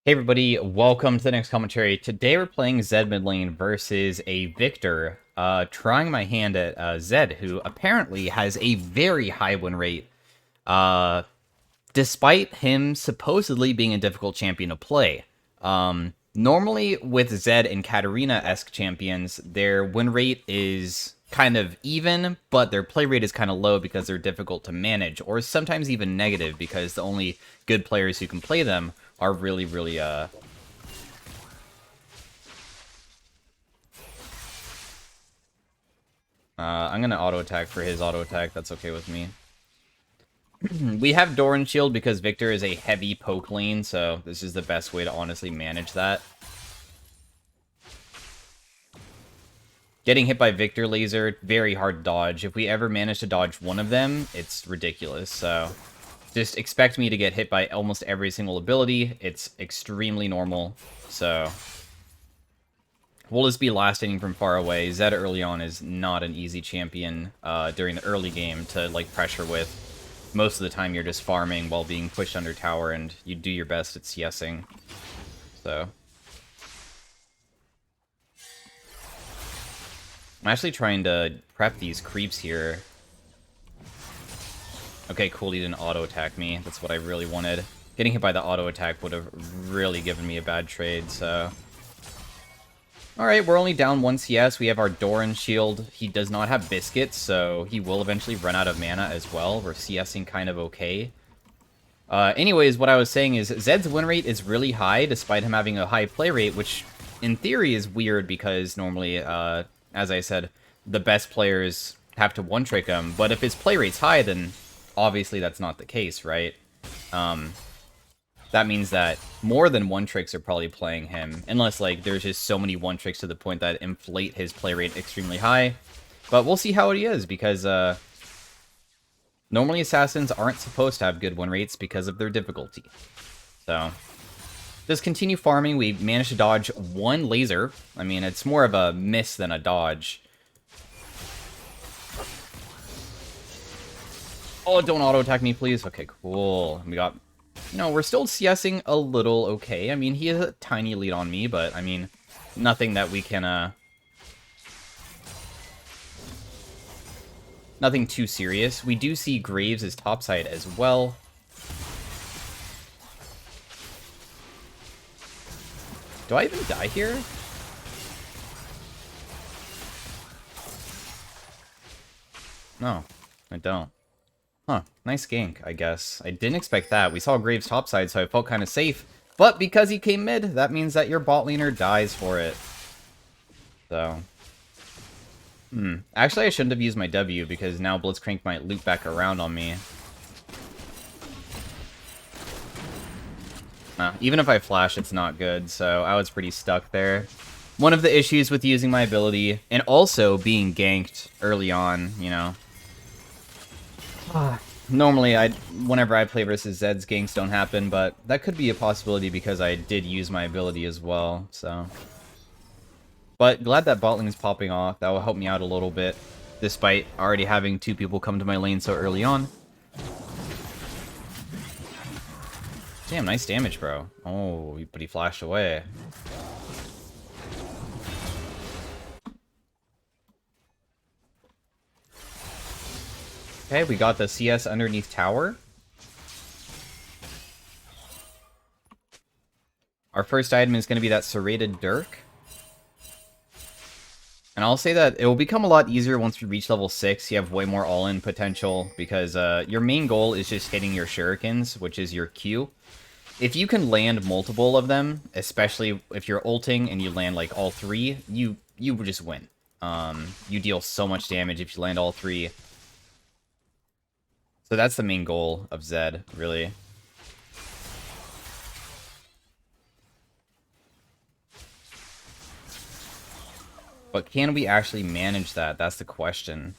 Hey everybody, welcome to the next commentary. Today we're playing Zed mid lane versus a Victor. Trying my hand at Zed, who apparently has a very high win rate. Uh, Despite him supposedly being a difficult champion to play. Normally with Zed and Katarina-esque champions, their win rate is kind of even, but their play rate is kind of low because they're difficult to manage, or sometimes even negative because the only good players who can play them are really, I'm gonna auto attack for his auto attack. That's okay with me. We have Doran Shield because Victor is a heavy poke lane, so this is the best way to honestly manage that. Getting hit by Victor Laser, very hard to dodge. If we ever manage to dodge one of them, it's ridiculous, so just expect me to get hit by almost every single ability. It's extremely normal, so we'll just be last hitting from far away. Zed early on is not an easy champion during the early game to like pressure with. Most of the time you're just farming while being pushed under tower, and you do your best at CSing. So I'm actually trying to prep these creeps here. Okay, cool, he didn't auto-attack me. That's what I really wanted. Getting hit by the auto-attack would have really given me a bad trade, so... Alright, we're only down 1 CS. We have our Doran shield. He does not have biscuits, so he will eventually run out of mana as well. We're CSing kind of okay. Anyways, what I was saying is Zed's win rate is really high, despite him having a high play rate, which in theory is weird because normally, as I said, the best players have to one-trick him. But if his play rate's high, then obviously that's not the case, right? That means that more than one-tricks are probably playing him, unless, like, there's just so many one-tricks to the point that inflate his play rate extremely high. But we'll see how he is, because, normally assassins aren't supposed to have good win rates because of their difficulty. So, just continue farming. We managed to dodge one laser. I mean, it's more of a miss than a dodge. Oh, don't auto-attack me, please. Okay, cool. We got... You know, we're still CSing a little okay. I mean, he has a tiny lead on me, but, I mean, nothing that we can, nothing too serious. We do see Graves as topside as well. Do I even die here? No, I don't. Huh, nice gank, I guess. I didn't expect that. We saw Graves topside, so I felt kind of safe. But because he came mid, that means that your bot laner dies for it. So... Actually, I shouldn't have used my W, because now Blitzcrank might loop back around on me. Even if I flash, it's not good, so I was pretty stuck there. One of the issues with using my ability, and also being ganked early on, you know... Normally, whenever I play versus Zed's, ganks don't happen, but that could be a possibility because I did use my ability as well, so... But glad that bot lane is popping off. That will help me out a little bit, despite already having 2 people come to my lane so early on. Damn, nice damage, bro. Oh, but he flashed away. Okay, we got the CS underneath tower. Our first item is going to be that serrated dirk. And I'll say that it will become a lot easier once we reach level 6. You have way more all-in potential, because your main goal is just hitting your shurikens, which is your Q. If you can land multiple of them, especially if you're ulting and you land like all 3, you just win. You deal so much damage if you land all 3. So that's the main goal of Zed, really. But can we actually manage that? That's the question.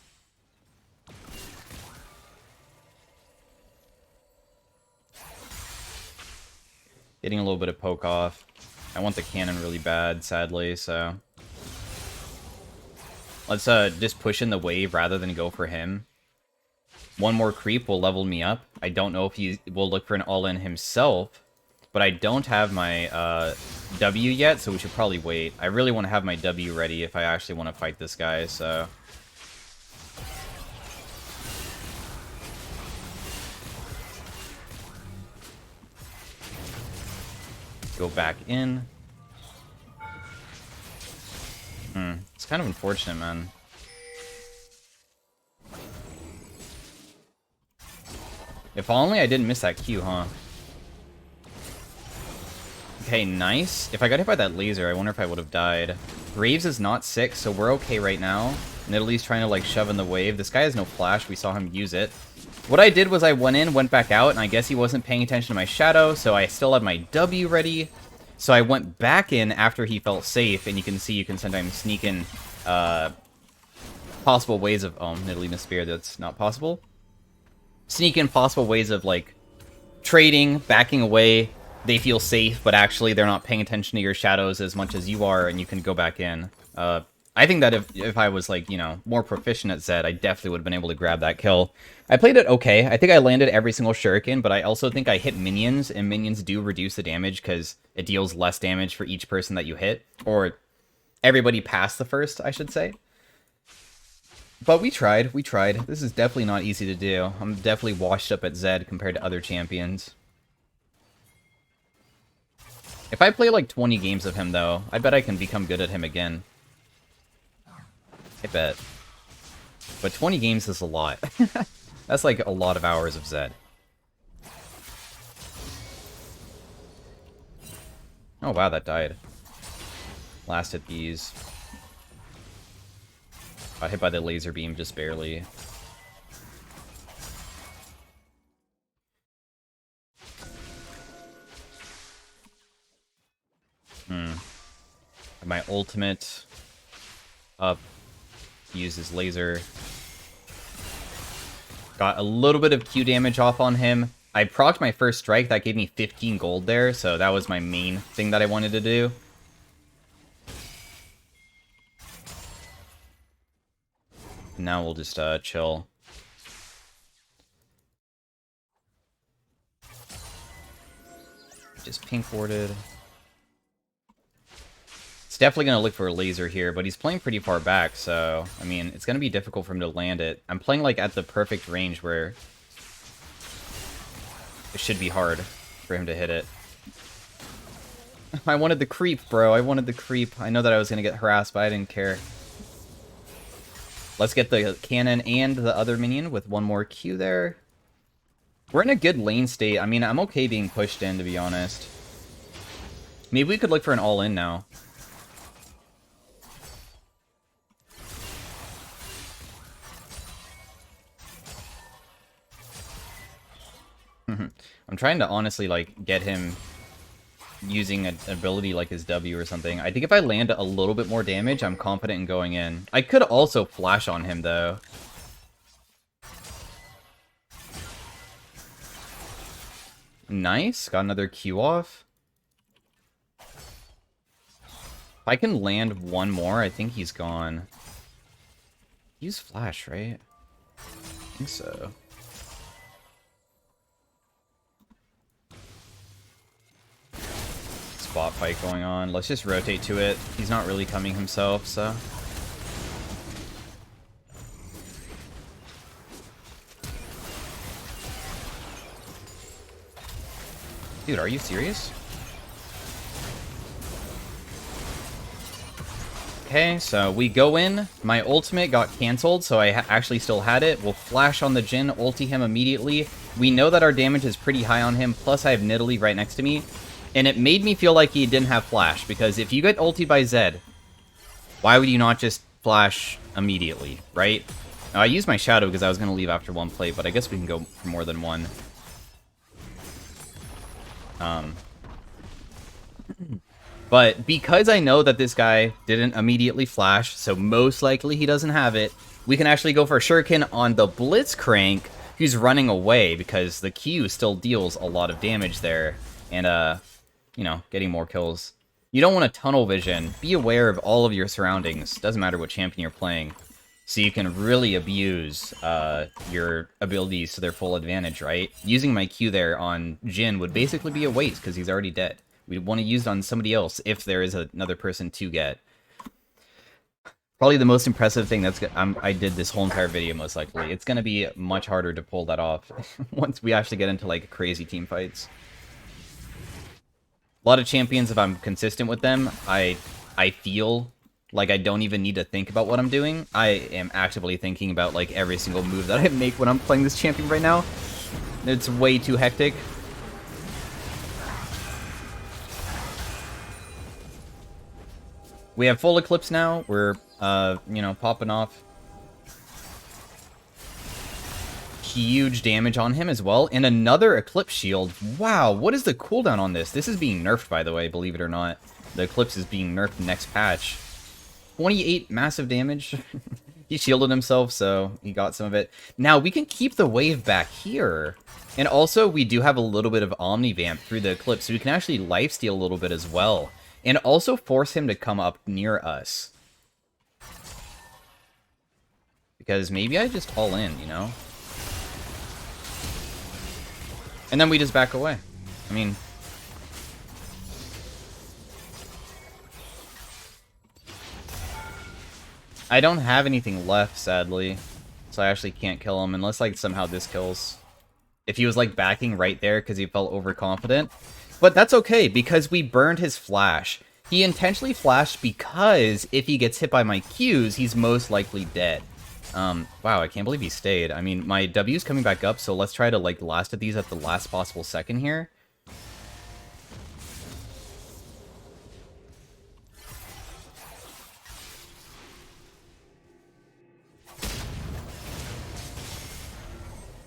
Getting a little bit of poke off. I want the cannon really bad, sadly, so... Let's just push in the wave rather than go for him. One more creep will level me up. I don't know if he will look for an all-in himself, but I don't have my W yet, so we should probably wait. I really want to have my W ready if I actually want to fight this guy, so... Go back in. It's kind of unfortunate, man. If only I didn't miss that Q, huh? Okay, nice. If I got hit by that laser, I wonder if I would have died. Graves is not sick, so we're okay right now. Nidalee's trying to, like, shove in the wave. This guy has no flash. We saw him use it. What I did was I went in, went back out, and I guess he wasn't paying attention to my shadow, so I still had my W ready. So I went back in after he felt safe, and you can see you can sometimes sneak in possible ways of... Oh, Nidalee missed spear. That's not possible. Sneak in possible ways of, like, trading, backing away. They feel safe, but actually they're not paying attention to your shadows as much as you are, and you can go back in. I think that if I was, like, you know, more proficient at Zed, I definitely would have been able to grab that kill. I played it okay. I think I landed every single shuriken, but I also think I hit minions, and minions do reduce the damage because it deals less damage for each person that you hit. Or everybody past the first, I should say. But we tried. This is definitely not easy to do. I'm definitely washed up at Zed compared to other champions. If I play like 20 games of him, though, I bet I can become good at him again. I bet. But 20 games is a lot. That's like a lot of hours of Zed. Oh wow, that died. Last hit these. Got hit by the laser beam just barely. My ultimate up. Uses laser. Got a little bit of Q damage off on him. I procced my first strike. That gave me 15 gold there, so that was my main thing that I wanted to do. Now we'll just chill. Just pink warded. It's definitely going to look for a laser here, but he's playing pretty far back, so, I mean, it's going to be difficult for him to land it. I'm playing, like, at the perfect range where it should be hard for him to hit it. I wanted the creep, bro. I wanted the creep. I know that I was going to get harassed, but I didn't care. Let's get the cannon and the other minion with one more Q there. We're in a good lane state. I mean, I'm okay being pushed in, to be honest. Maybe we could look for an all-in now. I'm trying to honestly, like, get him using an ability like his W or something. I think if I land a little bit more damage, I'm confident in going in. I could also flash on him, though. Nice. Got another Q off. If I can land one more, I think he's gone. Use flash, right? I think so. Spot fight going on. Let's just rotate to it. He's not really coming himself, so... Dude, are you serious? Okay, so we go in. My ultimate got cancelled, so I actually still had it. We'll flash on the Jhin, ulti him immediately. We know that our damage is pretty high on him, plus I have Nidalee right next to me. And it made me feel like he didn't have flash, because if you get ultied by Zed, why would you not just flash immediately, right? Now, I used my shadow because I was going to leave after one play, but I guess we can go for more than one. But because I know that this guy didn't immediately flash, so most likely he doesn't have it, we can actually go for a shuriken on the Blitzcrank, who's running away, because the Q still deals a lot of damage there. And, you know, getting more kills. You don't want to tunnel vision. Be aware of all of your surroundings. Doesn't matter what champion you're playing. So you can really abuse your abilities to their full advantage, right? Using my Q there on Jin would basically be a waste because he's already dead. We'd want to use it on somebody else if there is another person to get. Probably the most impressive thing I did this whole entire video, most likely. It's going to be much harder to pull that off once we actually get into, like, crazy team fights. A lot of champions, if I'm consistent with them, I feel like I don't even need to think about what I'm doing. I am actively thinking about, like, every single move that I make when I'm playing this champion right now. It's way too hectic. We have full Eclipse now. We're, you know, popping off. Huge damage on him as well. And another Eclipse shield. Wow, what is the cooldown on this? This is being nerfed, by the way, believe it or not. The Eclipse is being nerfed next patch. 28 massive damage. He shielded himself, so he got some of it. Now, we can keep the wave back here. And also, we do have a little bit of Omnivamp through the Eclipse, so we can actually lifesteal a little bit as well. And also force him to come up near us. Because maybe I just all in, you know? And then we just back away. I mean... I don't have anything left, sadly. So I actually can't kill him unless, like, somehow this kills. If he was, like, backing right there because he felt overconfident. But that's okay, because we burned his flash. He intentionally flashed because if he gets hit by my Qs, he's most likely dead. Wow, I can't believe he stayed. I mean, my W's coming back up, so let's try to, like, last of these at the last possible second here.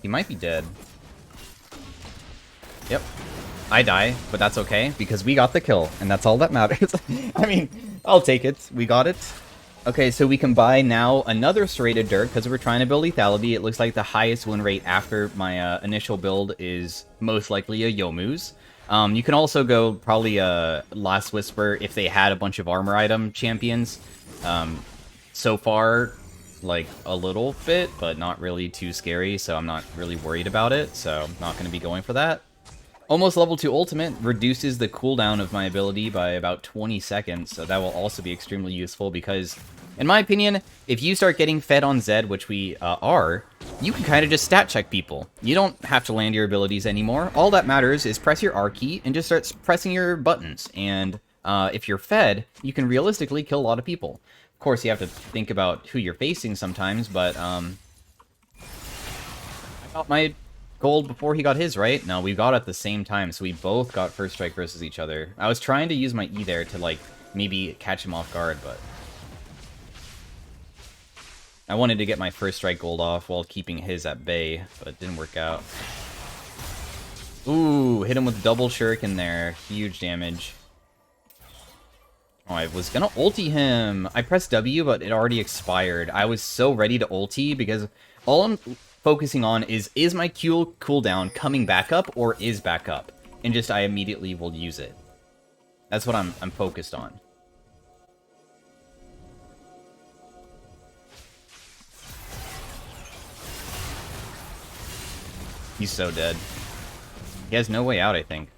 He might be dead. Yep. I die, but that's okay, because we got the kill, and that's all that matters. I mean, I'll take it. We got it. Okay, so we can buy now another serrated dirt, because we're trying to build lethality. It looks like the highest win rate after my initial build is most likely a Yomu's. You can also go probably a Last Whisper if they had a bunch of armor item champions. So far, like, a little bit, but not really too scary, so I'm not really worried about it, so I'm not going to be going for that. Almost level 2 ultimate reduces the cooldown of my ability by about 20 seconds, so that will also be extremely useful because, in my opinion, if you start getting fed on Zed, which we are, you can kind of just stat check people. You don't have to land your abilities anymore. All that matters is press your R key and just start pressing your buttons, and if you're fed, you can realistically kill a lot of people. Of course, you have to think about who you're facing sometimes, but I got my gold before he got his, right? No, we got it at the same time, so we both got first strike versus each other. I was trying to use my E there to, like, maybe catch him off guard, but I wanted to get my first strike gold off while keeping his at bay, but it didn't work out. Ooh, hit him with double shuriken there. Huge damage. Oh, I was gonna ulti him. I pressed W, but it already expired. I was so ready to ulti because all I'm focusing on is my Q cooldown coming back up or is back up? And just I immediately will use it. That's what I'm focused on. He's so dead. He has no way out, I think.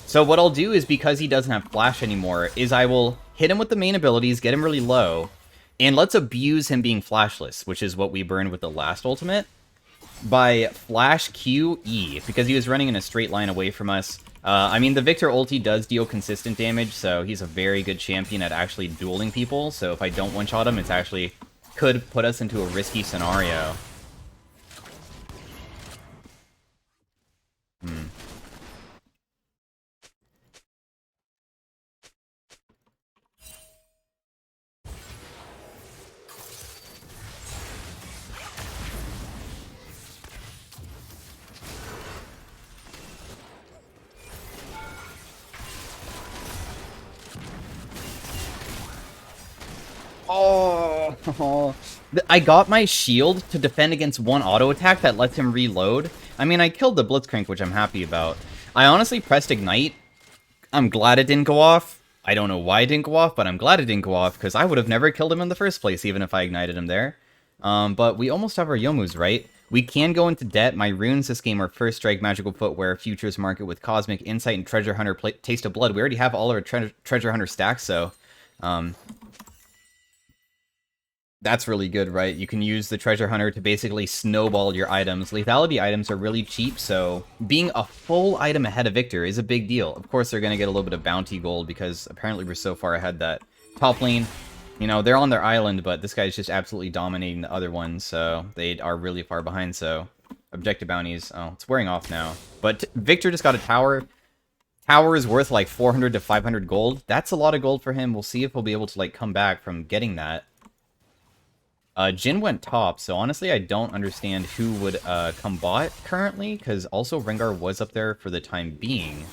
So what I'll do is, because he doesn't have flash anymore, is I will hit him with the main abilities, get him really low, and let's abuse him being flashless, which is what we burned with the last ultimate, by flash Q E, because he was running in a straight line away from us. I mean, the Victor ulti does deal consistent damage, so he's a very good champion at actually dueling people, so if I don't one-shot him, it's actually could put us into a risky scenario. Oh, I got my shield to defend against one auto attack that lets him reload. I mean, I killed the Blitzcrank, which I'm happy about. I honestly pressed Ignite. I'm glad it didn't go off. I don't know why it didn't go off, but I'm glad it didn't go off, because I would have never killed him in the first place, even if I ignited him there. But we almost have our Yomus, right? We can go into debt. My runes this game are First Strike, Magical Footwear, Futures Market with Cosmic Insight, and Treasure Hunter Taste of Blood. We already have all our Treasure Hunter stacks, so... that's really good, right? You can use the Treasure Hunter to basically snowball your items. Lethality items are really cheap, so being a full item ahead of Victor is a big deal. Of course, they're going to get a little bit of bounty gold, because apparently we're so far ahead that top lane, you know, they're on their island, but this guy's just absolutely dominating the other ones, so they are really far behind, so objective bounties, oh, it's wearing off now. But Victor just got a tower. Tower is worth like 400 to 500 gold. That's a lot of gold for him. We'll see if he'll be able to like come back from getting that. Jhin went top, so honestly I don't understand who would come bot currently, because also Rengar was up there for the time being.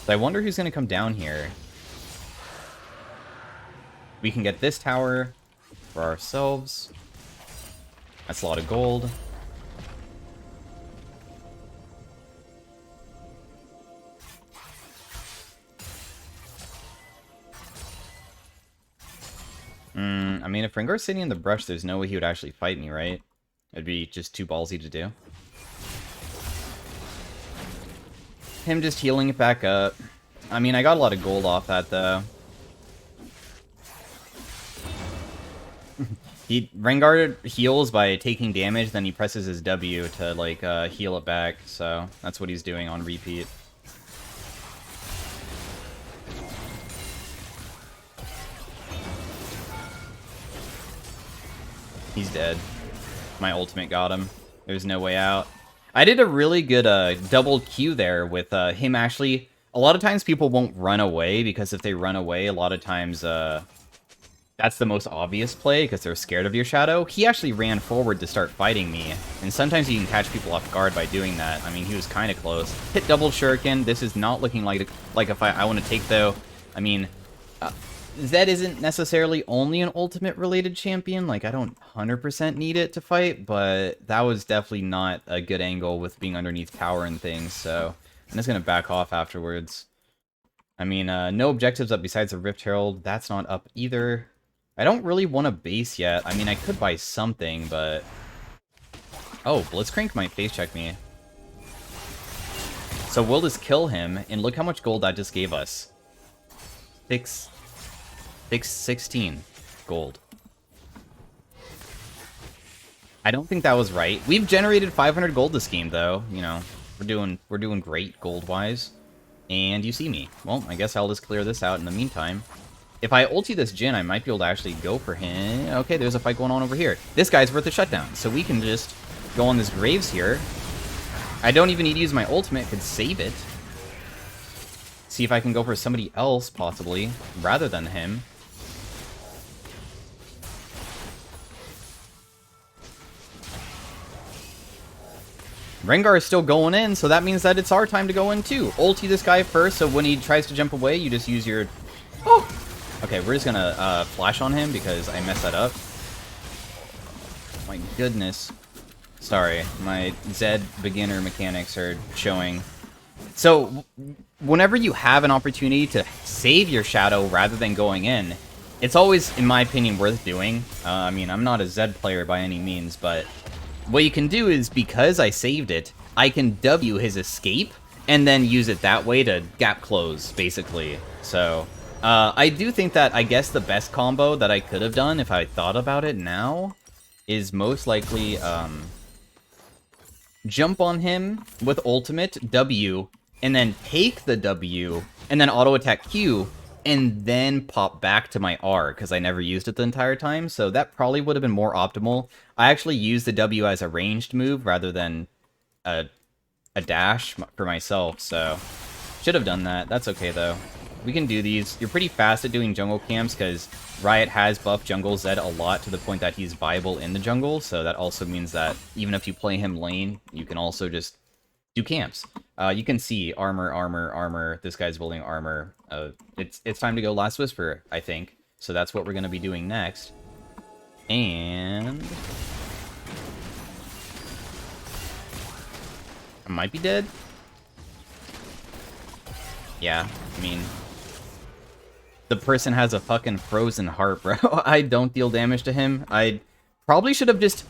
So I wonder who's going to come down here. We can get this tower for ourselves. That's a lot of gold. I mean, if Rengar's sitting in the brush, there's no way he would actually fight me, right? It'd be just too ballsy to do. Him just healing it back up. I mean, I got a lot of gold off that, though. Rengar heals by taking damage, then he presses his W to, like, heal it back. So, that's what he's doing on repeat. He's dead. My ultimate got him. There's no way out. I did a really good double Q there with him actually... A lot of times people won't run away, because if they run away, a lot of times that's the most obvious play, because they're scared of your shadow. He actually ran forward to start fighting me, and sometimes you can catch people off guard by doing that. I mean, he was kind of close. Hit double shuriken. This is not looking like a fight I want to take, though. I mean... Zed isn't necessarily only an ultimate-related champion. Like, I don't 100% need it to fight, but that was definitely not a good angle with being underneath tower and things, so I'm just going to back off afterwards. I mean, no objectives up besides the Rift Herald. That's not up either. I don't really want a base yet. I mean, I could buy something, but... Oh, Blitzcrank might face check me. So we'll just kill him, and look how much gold that just gave us. 16 gold. I don't think that was right. We've generated 500 gold this game, though. You know, we're doing great gold-wise. And you see me. Well, I guess I'll just clear this out in the meantime. If I ulti this Jhin, I might be able to actually go for him. Okay, there's a fight going on over here. This guy's worth a shutdown, so we can just go on this Graves here. I don't even need to use my ultimate. Could save it. See if I can go for somebody else, possibly, rather than him. Rengar is still going in, so that means that it's our time to go in too. Ulti this guy first, so when he tries to jump away, you just use your... Oh! Okay, we're just gonna flash on him because I messed that up. My goodness. Sorry, my Zed beginner mechanics are showing. So, whenever you have an opportunity to save your shadow rather than going in, it's always, in my opinion, worth doing. I mean, I'm not a Zed player by any means, but... What you can do is, because I saved it, I can W his escape, and then use it that way to gap close, basically. So, I do think that, I guess, the best combo that I could have done, if I thought about it now, is most likely, jump on him with ultimate, W, and then take the W, and then auto-attack Q, and then pop back to my R, because I never used it the entire time, so that probably would have been more optimal. I actually used the W as a ranged move rather than a dash for myself, so should have done that. That's okay, though. We can do these. You're pretty fast at doing jungle camps, because Riot has buffed Jungle Zed a lot to the point that he's viable in the jungle, so that also means that even if you play him lane, you can also just do camps. You can see armor, armor, armor. This guy's building armor. It's time to go Last Whisper, I think. So that's what we're going to be doing next. And... I might be dead. Yeah, I mean... the person has a fucking frozen heart, bro. I don't deal damage to him. I probably should have just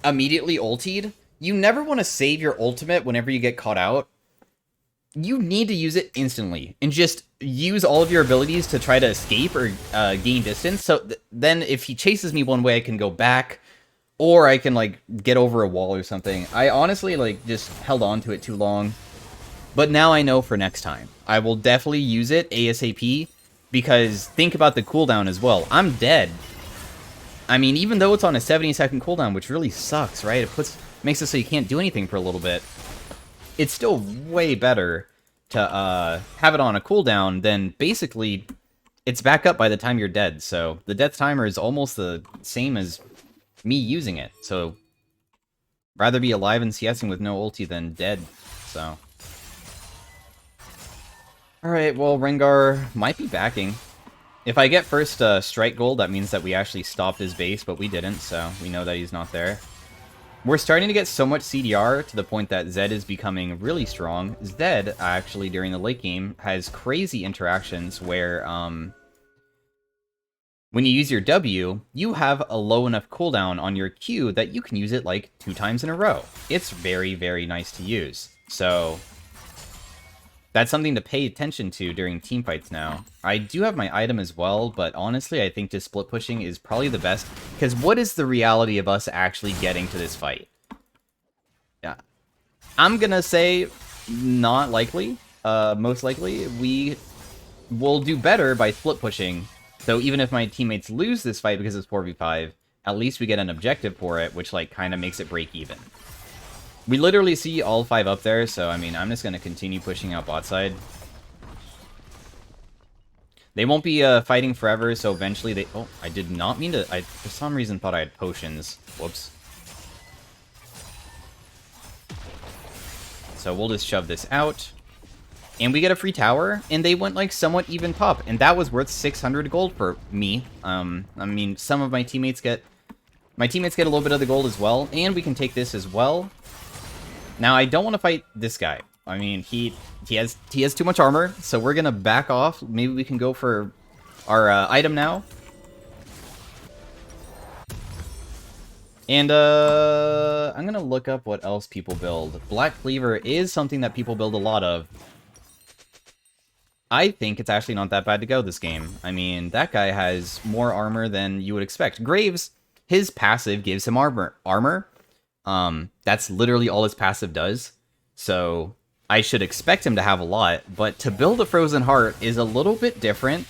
immediately ultied. You never want to save your ultimate whenever you get caught out. You need to use it instantly and just use all of your abilities to try to escape or gain distance. So then if he chases me one way, I can go back, or I can like get over a wall or something. I honestly like just held on to it too long, but now I know for next time. I will definitely use it ASAP, because think about the cooldown as well. I'm dead. I mean, even though it's on a 70-second cooldown, which really sucks, right? It makes it so you can't do anything for a little bit. It's still way better to have it on a cooldown than basically it's back up by the time you're dead. So the death timer is almost the same as me using it. So rather be alive and CSing with no ulti than dead. So alright, well, Rengar might be backing. If I get first strike gold, that means that we actually stopped his base, but we didn't, so we know that he's not there. We're starting to get so much CDR to the point that Zed is becoming really strong. Zed, actually, during the late game, has crazy interactions where, when you use your W, you have a low enough cooldown on your Q that you can use it, like, 2 times in a row. It's very, very nice to use. So that's something to pay attention to during teamfights now. I do have my item as well, but honestly, I think just split pushing is probably the best, because what is the reality of us actually getting to this fight? Yeah, I'm gonna say not likely. Most likely, we will do better by split pushing. So even if my teammates lose this fight because it's 4v5, at least we get an objective for it, which like kind of makes it break even. We literally see all 5 up there, so, I mean, I'm just going to continue pushing out bot side. They won't be fighting forever, so eventually they... Oh, I did not mean to... I, for some reason, thought I had potions. Whoops. So we'll just shove this out. And we get a free tower, and they went, like, somewhat even top. And that was worth 600 gold for me. I mean, some of my teammates get... My teammates get a little bit of the gold as well, and we can take this as well. Now, I don't want to fight this guy. I mean, he has too much armor, so we're gonna back off. Maybe we can go for our item now. And I'm gonna look up what else people build. Black Cleaver is something that people build a lot of. I think it's actually not that bad to go this game. I mean, that guy has more armor than you would expect. Graves, his passive gives him armor. That's literally all his passive does. So I should expect him to have a lot, but to build a Frozen Heart is a little bit different.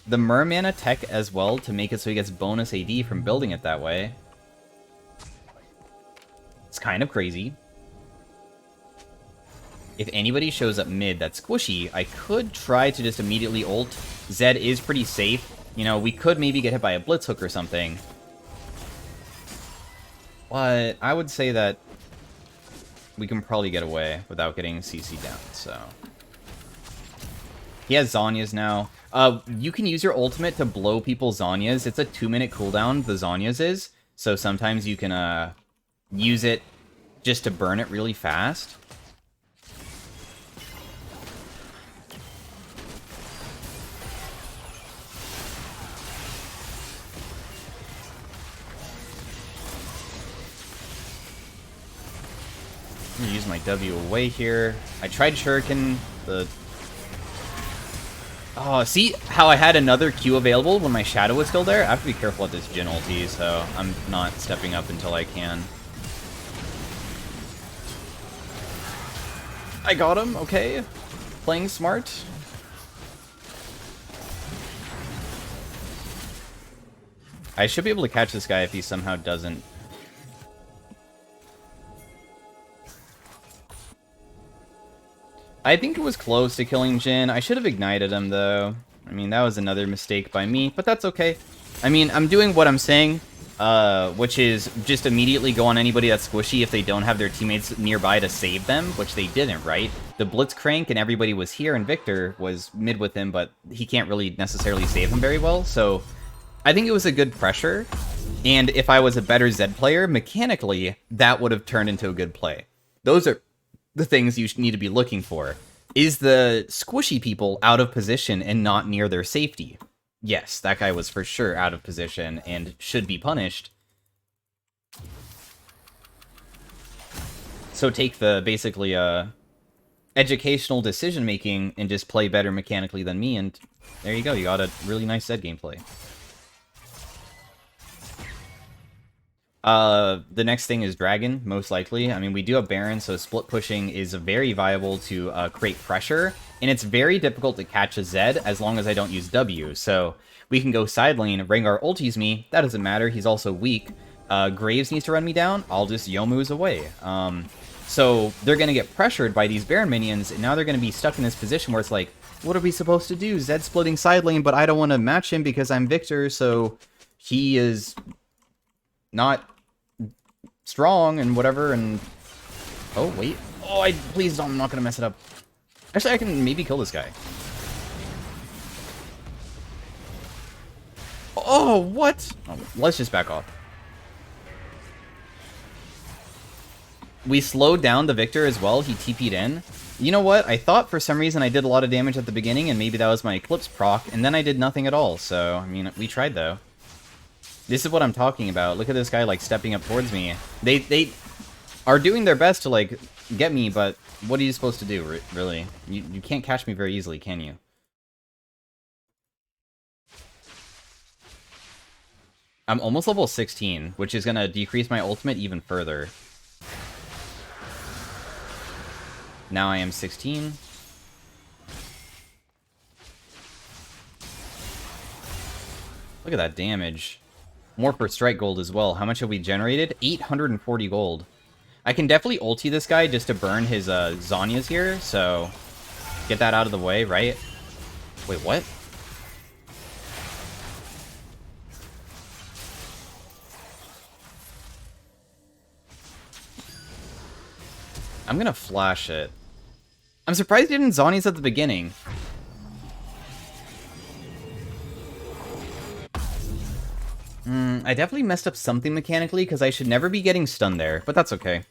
The Mermana tech as well to make it so he gets bonus AD from building it that way. It's kind of crazy. If anybody shows up mid that's squishy, I could try to just immediately ult. Zed is pretty safe. You know, we could maybe get hit by a Blitz Hook or something. But I would say that we can probably get away without getting CC down, so. He has Zhonya's now. You can use your ultimate to blow people's Zhonya's. It's a 2-minute cooldown, the Zhonya's is. So sometimes you can use it just to burn it really fast. I'm gonna use my W away here. I tried Shuriken, Oh, see how I had another Q available when my Shadow was still there? I have to be careful with this Jhin ulti, so I'm not stepping up until I can. I got him, okay. Playing smart. I should be able to catch this guy if he somehow doesn't. I think it was close to killing Jhin. I should have ignited him, though. I mean, that was another mistake by me, but that's okay. I mean, I'm doing what I'm saying, which is just immediately go on anybody that's squishy if they don't have their teammates nearby to save them, which they didn't, right? The Blitzcrank and everybody was here, and Victor was mid with him, but he can't really necessarily save him very well, so I think it was a good pressure, and if I was a better Zed player, mechanically, that would have turned into a good play. Those are the things you need to be looking for. Is the squishy people out of position and not near their safety? Yes, that guy was for sure out of position and should be punished. So take the, basically, educational decision-making and just play better mechanically than me, and there you go, you got a really nice Zed gameplay. The next thing is Dragon, most likely. I mean, we do have Baron, so split pushing is very viable to create pressure, and it's very difficult to catch a Zed as long as I don't use W. So we can go side lane, Rengar ulties me, that doesn't matter, he's also weak. Graves needs to run me down, I'll just Youmu's away. So they're going to get pressured by these Baron minions, and now they're going to be stuck in this position where it's like, what are we supposed to do? Zed's splitting side lane, but I don't want to match him because I'm Victor, so he is not strong and whatever, and... Oh, wait. Oh, please don't, I'm not going to mess it up. Actually, I can maybe kill this guy. Oh, what? Oh, let's just back off. We slowed down the Victor as well. He TP'd in. You know what? I thought for some reason I did a lot of damage at the beginning, and maybe that was my Eclipse proc, and then I did nothing at all. So, I mean, we tried, though. This is what I'm talking about. Look at this guy, like, stepping up towards me. They are doing their best to, like, get me, but what are you supposed to do, really? You can't catch me very easily, can you? I'm almost level 16, which is going to decrease my ultimate even further. Now I am 16. Look at that damage. More for strike gold as well. How much have we generated? 840 gold. I can definitely ulti this guy just to burn his Zhonya's here, so get that out of the way, right? Wait, what? I'm gonna flash it. I'm surprised he didn't Zhonya's at the beginning. I definitely messed up something mechanically, because I should never be getting stunned there, but that's okay.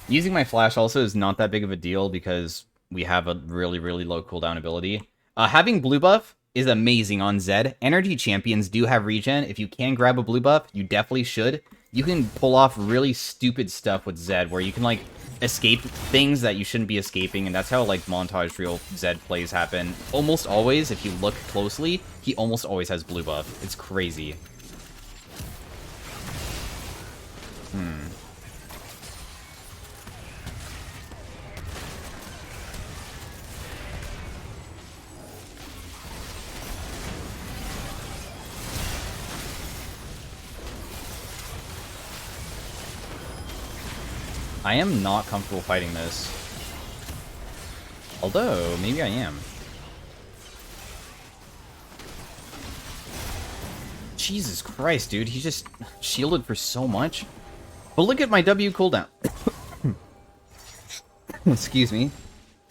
Using my flash also is not that big of a deal, because we have a really, really low cooldown ability. Having blue buff is amazing on Zed. Energy champions do have regen. If you can grab a blue buff, you definitely should. You can pull off really stupid stuff with Zed, where you can, like, escape things that you shouldn't be escaping, and that's how, like, montage reel Zed plays happen. Almost always, if you look closely, he almost always has blue buff. It's crazy. I am not comfortable fighting this. Although, maybe I am. Jesus Christ, dude. He just shielded for so much. But look at my W cooldown. Excuse me.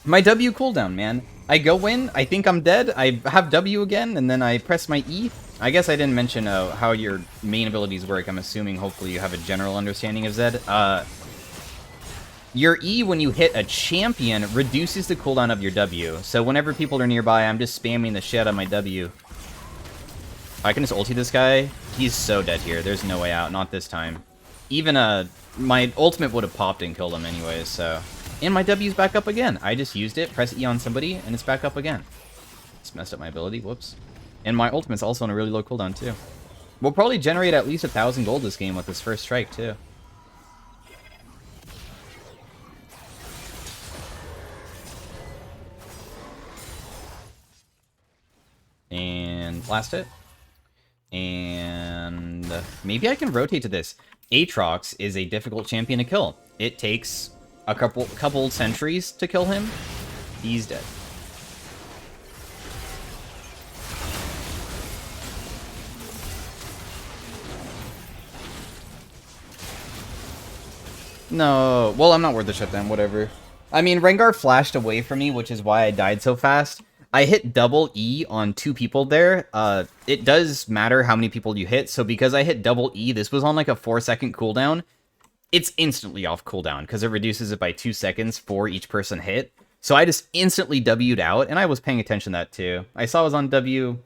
My W cooldown, man. I go in, I think I'm dead, I have W again, and then I press my E. I guess I didn't mention how your main abilities work. I'm assuming, hopefully, you have a general understanding of Zed. Your E, when you hit a champion, reduces the cooldown of your W. So whenever people are nearby, I'm just spamming the shit out of my W. I can just ulti this guy. He's so dead here. There's no way out. Not this time. Even my ultimate would have popped and killed him anyways, so... And my W's back up again. I just used it, press E on somebody, and it's back up again. Just messed up my ability. Whoops. And my ultimate's also on a really low cooldown, too. We'll probably generate at least 1,000 gold this game with this first strike, too. And blast it. And maybe I can rotate to this. Aatrox is a difficult champion to kill. It takes a couple centuries to kill him. He's dead. No. Well, I'm not worth the shutdown, whatever. I mean, Rengar flashed away from me, which is why I died so fast. I hit double E on 2 people there. It does matter how many people you hit, so because I hit double E, this was on like a 4-second cooldown. It's instantly off cooldown, because it reduces it by 2 seconds for each person hit. So I just instantly W'd out, and I was paying attention to that too. I saw I was on W.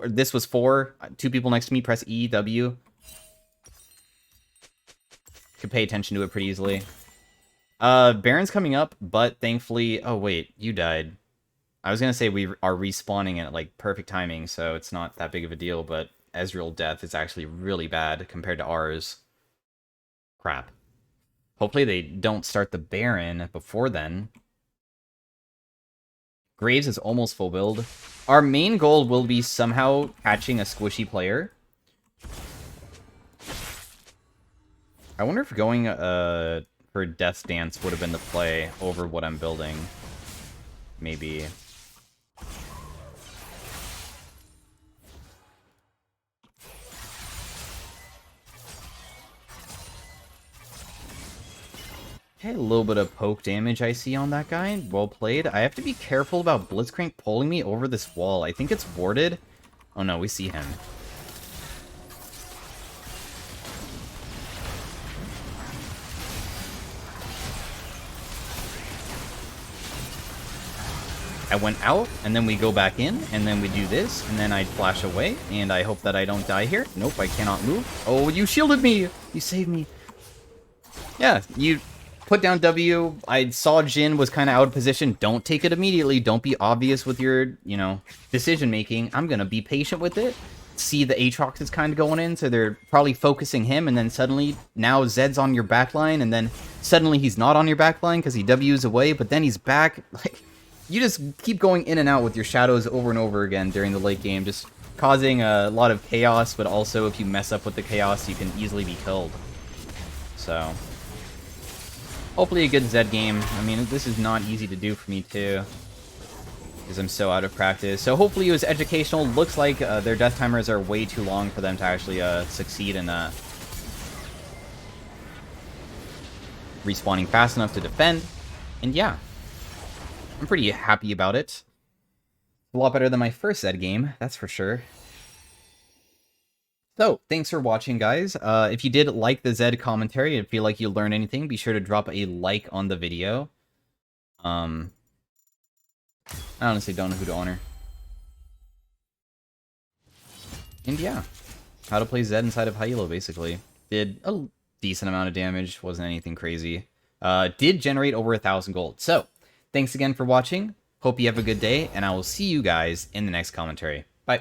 This was 4. 2 people next to me press E, W. Could pay attention to it pretty easily. Baron's coming up, but thankfully... Oh, wait. You died. I was going to say we are respawning at, like, perfect timing, so it's not that big of a deal, but Ezreal death is actually really bad compared to ours. Crap. Hopefully they don't start the Baron before then. Graves is almost full build. Our main goal will be somehow catching a squishy player. I wonder if going for Death's Dance would have been the play over what I'm building. Maybe. Okay, a little bit of poke damage I see on that guy. Well played. I have to be careful about Blitzcrank pulling me over this wall. I think it's warded. Oh no, we see him. I went out, and then we go back in, and then we do this, and then I flash away, and I hope that I don't die here. Nope, I cannot move. Oh, you shielded me! You saved me. Yeah, you put down W. I saw Jhin was kind of out of position. Don't take it immediately. Don't be obvious with your, you know, decision-making. I'm going to be patient with it. See the Aatrox is kind of going in, so they're probably focusing him, and then suddenly, now Zed's on your backline, and then suddenly he's not on your backline because he W's away, but then he's back. Like, you just keep going in and out with your shadows over and over again during the late game, just causing a lot of chaos, but also if you mess up with the chaos, you can easily be killed. So, hopefully a good Zed game. I mean, this is not easy to do for me too, because I'm so out of practice. So hopefully it was educational. Looks like their death timers are way too long for them to actually succeed in respawning fast enough to defend. And yeah, I'm pretty happy about it. A lot better than my first Zed game, that's for sure. So, thanks for watching, guys. If you did like the Zed commentary and feel like you learned anything, be sure to drop a like on the video. I honestly don't know who to honor. And yeah, how to play Zed inside of Hyelo, basically. Did a decent amount of damage, wasn't anything crazy. Did generate over 1,000 gold. So, thanks again for watching. Hope you have a good day, and I will see you guys in the next commentary. Bye.